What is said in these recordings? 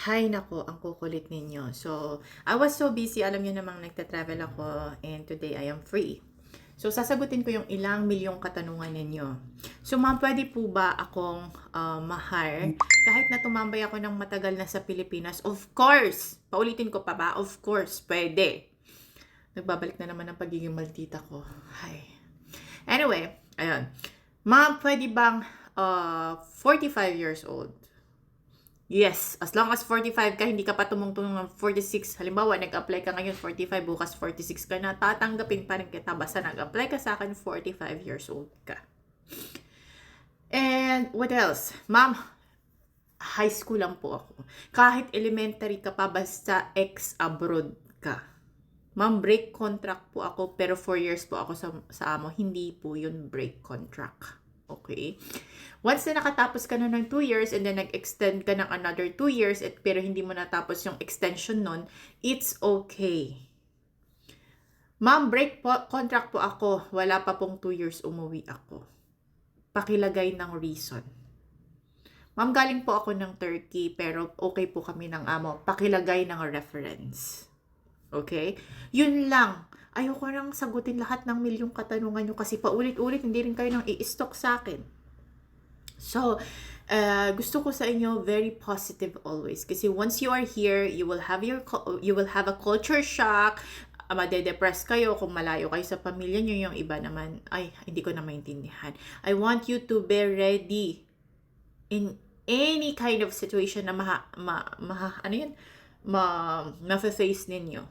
Hay nako, ang kukulit ninyo. So, I was so busy. Alam niyo namang nagta-travel ako and today I am free. So, sasagutin ko yung ilang milyong katanungan ninyo. So, ma'am, pwede po ba akong ma-hire kahit na tumambay ako ng matagal na sa Pilipinas? Of course! Paulitin ko pa ba? Of course, pwede. Nagbabalik na naman ang pagiging maldita ko. Hay. Anyway, ayun. Ma'am, pwede bang 45 years old? Yes, as long as 45 ka, hindi ka pa tumungtong ng 46. Halimbawa, nag-apply ka ngayon 45, bukas 46 ka na, tatanggapin pa rin kita basta nag-apply ka sa akin 45 years old ka. And what else? Ma'am, high school lang po ako. Kahit elementary ka pa, basta ex-abroad ka. Ma'am, break contract po ako, pero 4 years po ako sa amo. Hindi po yun break contract. Okay? Once na nakatapos ka na ng 2 years and then nag-extend ka ng another 2 years pero hindi mo natapos yung extension nun, it's okay. Ma'am, break contract po ako. Wala pa pong 2 years umuwi ako. Pakilagay ng reason. Ma'am, galing po ako ng Turkey pero okay po kami ng amo. Pakilagay ng reference. Okay? Yun lang. Ayoko nang sagutin lahat ng milyong katanungan nyo kasi paulit-ulit hindi rin kayo nang i-stock sa akin. So, gusto ko sa inyo very positive always kasi once you are here, you will have a culture shock, made-depress kayo kung malayo kayo sa pamilya nyo, yung iba naman, ay, hindi ko na maintindihan. I want you to be ready in any kind of situation na ma-face ninyo.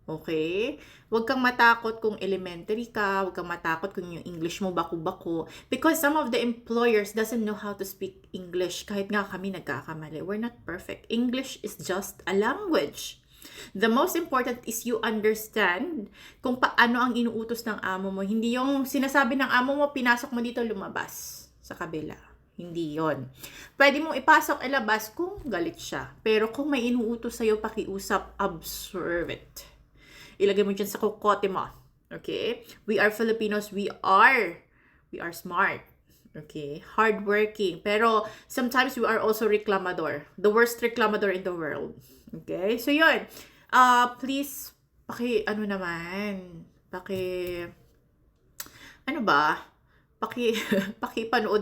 Okay? Huwag kang matakot kung elementary ka, huwag kang matakot kung yung English mo baku-bako. Because some of the employers doesn't know how to speak English. Kahit nga kami nagkakamali. We're not perfect. English is just a language. The most important is you understand kung paano ang inuutos ng amo mo. Hindi yung sinasabi ng amo mo, pinasok mo dito, lumabas sa kabila. Hindi yon. Pwede mong ipasok, ilabas kung galit siya. Pero kung may inuutos sa'yo, pakiusap, observe it. Ilagay mo dyan sa kokote mo. Okay? We are Filipinos. We are smart. Okay? Hardworking. Pero sometimes we are also reclamador. The worst reclamador in the world. Okay? So yun. Please, pakipanood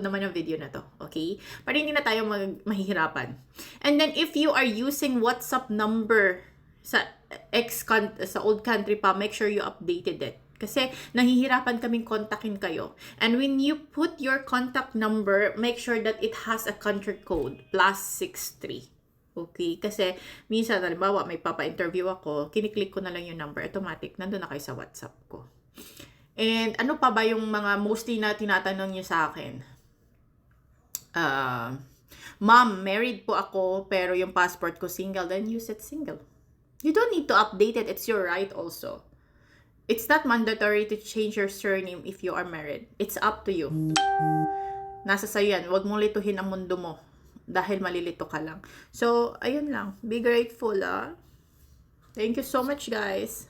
naman ng video na to. Okay? Para hindi na tayo mahihirapan. And then if you are using WhatsApp number sa old country pa, make sure you updated it. Kasi nahihirapan kaming kontakin kayo. And when you put your contact number, make sure that it has a country code, +63. Okay? Kasi minsan, halimbawa, may papa-interview ako, kiniklik ko na lang yung number, automatic, nandun na kayo sa WhatsApp ko. And ano pa ba yung mga mostly na tinatanong nyo sa akin? Ma'am, married po ako, pero yung passport ko single, then you said single. You don't need to update it. It's your right also. It's not mandatory to change your surname if you are married. It's up to you. Nasa sa'yo yan. Huwag mong lituhin ang mundo mo dahil malilito ka lang. So, ayun lang. Be grateful, ah. Thank you so much, guys.